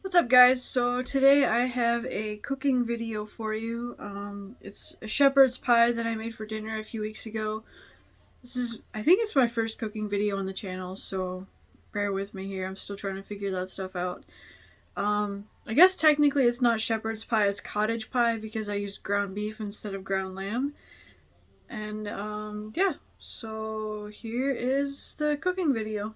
What's up, guys? So today I have a cooking video for you. It's a shepherd's pie that I made for dinner a few weeks ago. I think it's my first cooking video on the channel, so bear with me here. I'm still trying to figure that stuff out. I guess technically it's not shepherd's pie, it's cottage pie because I used ground beef instead of ground lamb. And yeah, so here is the cooking video.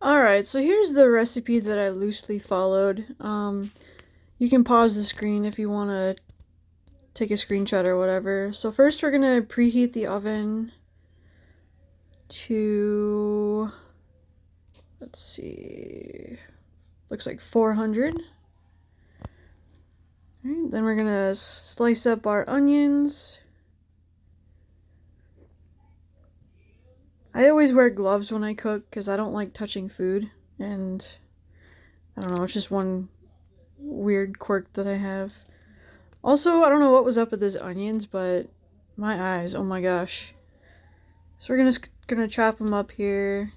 Alright, so here's the recipe that I loosely followed. You can pause the screen if you want to take a screenshot or whatever. So first we're going to preheat the oven to, let's see, looks like 400. Alright, then we're going to slice up our onions. I always wear gloves when I cook because I don't like touching food, and I don't know, it's just one weird quirk that I have. Also, I don't know what was up with these onions, but my eyes, oh my gosh. So we're gonna chop them up here.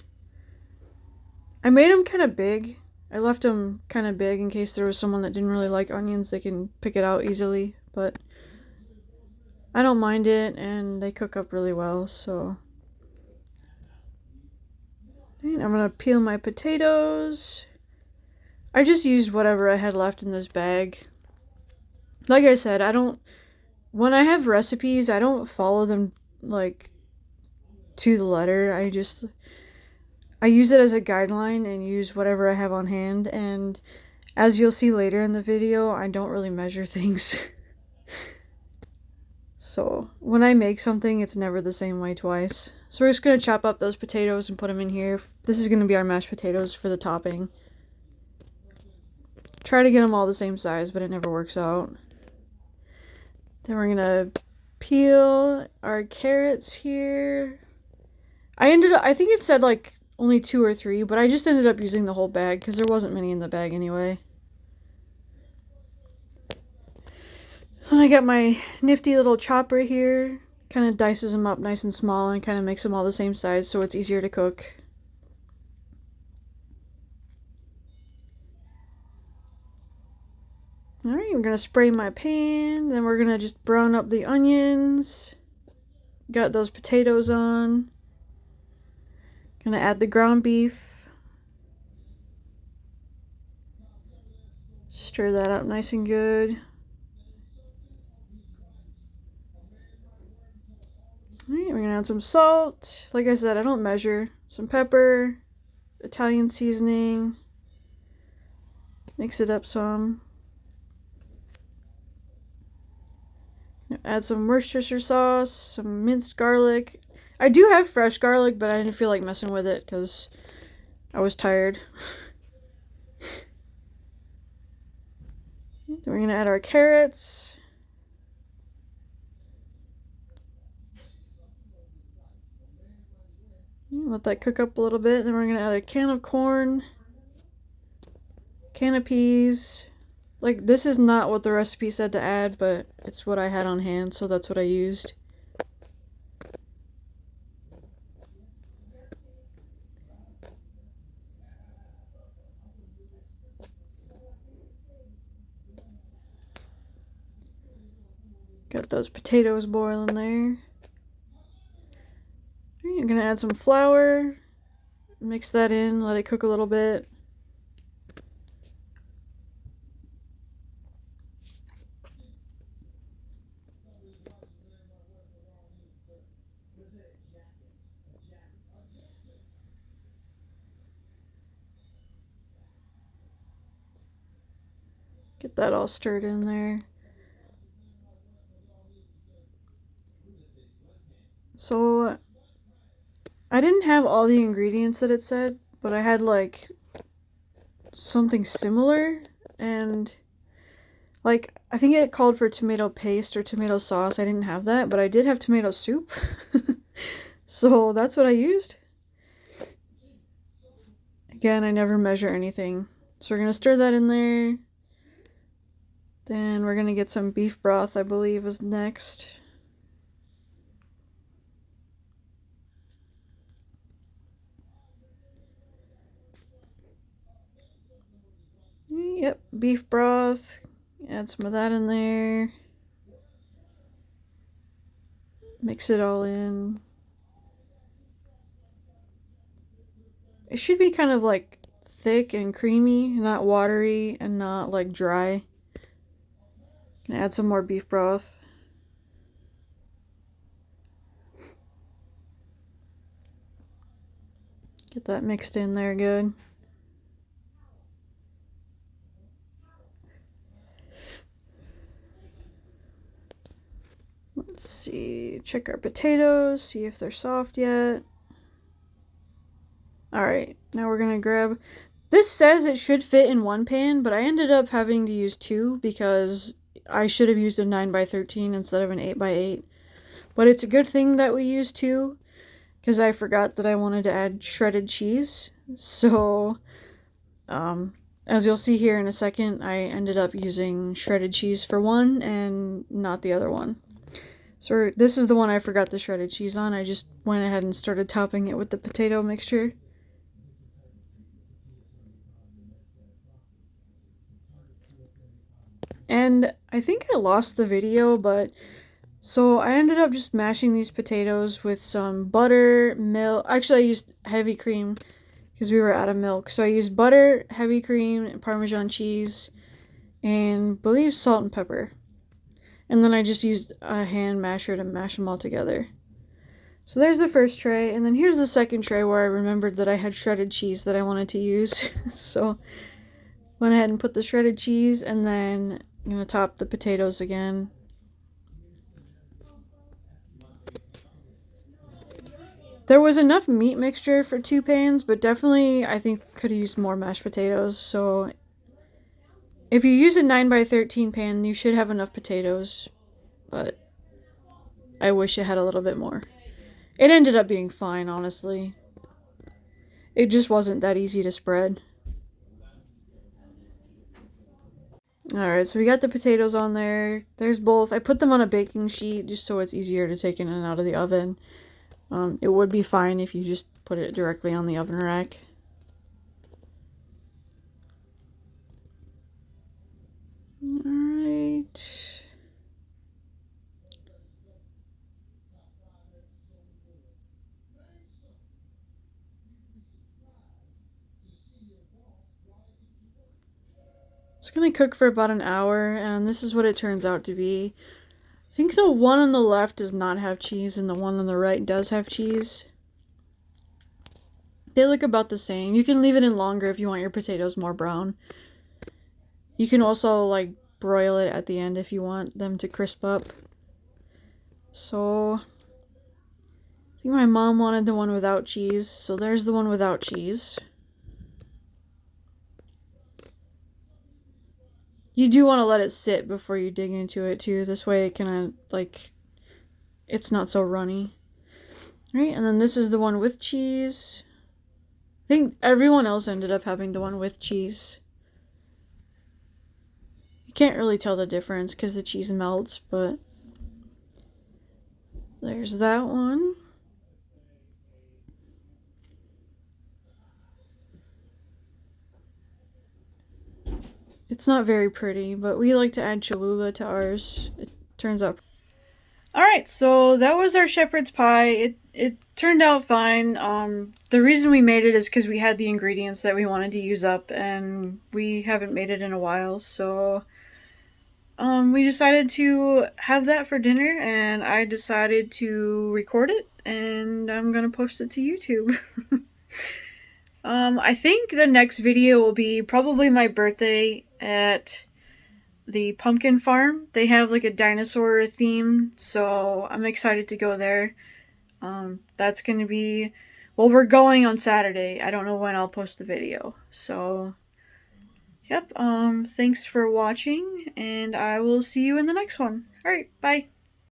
I made them kind of big. I left them kind of big in case there was someone that didn't really like onions. They can pick it out easily, but I don't mind it, and they cook up really well, so. And I'm gonna peel my potatoes. I just used whatever I had left in this bag. Like I said, when I have recipes, I don't follow them like to the letter. I use it as a guideline and use whatever I have on hand, and as you'll see later in the video, I don't really measure things. So when I make something, it's never the same way twice. So we're just going to chop up those potatoes and put them in here. This is going to be our mashed potatoes for the topping. Try to get them all the same size, but it never works out. Then we're going to peel our carrots here. I think it said like only 2 or 3, but I just ended up using the whole bag because there wasn't many in the bag anyway. And I got my nifty little chopper here. Kind of dices them up nice and small and kind of makes them all the same size so it's easier to cook. Alright, I'm going to spray my pan. Then we're going to just brown up the onions. Got those potatoes on. Gonna add the ground beef. Stir that up nice and good. Alright, we're gonna add some salt. Like I said, I don't measure. Some pepper, Italian seasoning. Mix it up some. Add some Worcestershire sauce, some minced garlic. I do have fresh garlic, but I didn't feel like messing with it because I was tired. Then we're gonna add our carrots. Let that cook up a little bit. Then we're going to add a can of corn, can of peas. Like, this is not what the recipe said to add, but it's what I had on hand, so that's what I used. Got those potatoes boiling there. I'm going to add some flour, mix that in, let it cook a little bit. Get that all stirred in there. So, I didn't have all the ingredients that it said, but I had like something similar, and like I think it called for tomato paste or tomato sauce. I didn't have that, but I did have tomato soup. So that's what I used. Again, I never measure anything. So we're going to stir that in there. Then we're going to get some beef broth, I believe, is next. beef broth. Add some of that in there. Mix it all in. It should be kind of like thick and creamy, not watery and not like dry. Gonna add some more beef broth. Get that mixed in there good. Let's see, check our potatoes, see if they're soft yet. Alright, now we're gonna grab... This says it should fit in one pan, but I ended up having to use two because I should have used a 9x13 instead of an 8x8. But it's a good thing that we used two, because I forgot that I wanted to add shredded cheese. So, as you'll see here in a second, I ended up using shredded cheese for one and not the other one. So this is the one I forgot the shredded cheese on. I just went ahead and started topping it with the potato mixture. And I think I lost the video, but so I ended up just mashing these potatoes with some butter, milk. Actually, I used heavy cream because we were out of milk. So I used butter, heavy cream, Parmesan cheese, and I believe salt and pepper. And then I just used a hand masher to mash them all together. So there's the first tray, and then here's the second tray where I remembered that I had shredded cheese that I wanted to use. So went ahead and put the shredded cheese, and then I'm going to top the potatoes again. There was enough meat mixture for 2 pans, but definitely I think could have used more mashed potatoes. So if you use a 9x13 pan, you should have enough potatoes, but I wish it had a little bit more. It ended up being fine, honestly. It just wasn't that easy to spread. Alright, so we got the potatoes on there. There's both. I put them on a baking sheet just so it's easier to take in and out of the oven. It would be fine if you just put it directly on the oven rack. Alright. It's gonna cook for about an hour, and this is what it turns out to be. I think the one on the left does not have cheese, and the one on the right does have cheese. They look about the same. You can leave it in longer if you want your potatoes more brown. You can also, like, broil it at the end if you want them to crisp up. So, I think my mom wanted the one without cheese, so there's the one without cheese. You do want to let it sit before you dig into it too. This way it can, like, it's not so runny. Right, and then this is the one with cheese. I think everyone else ended up having the one with cheese. You can't really tell the difference because the cheese melts, but there's that one. It's not very pretty, but we like to add Cholula to ours. It turns out. Alright, so that was our shepherd's pie. It turned out fine. The reason we made it is because we had the ingredients that we wanted to use up, and we haven't made it in a while, so we decided to have that for dinner, and I decided to record it, and I'm gonna post it to YouTube. I think the next video will be probably my birthday at the pumpkin farm. They have like a dinosaur theme, so I'm excited to go there. That's gonna be, well, we're going on Saturday. I don't know when I'll post the video. So, yep, thanks for watching, and I will see you in the next one. Alright, bye.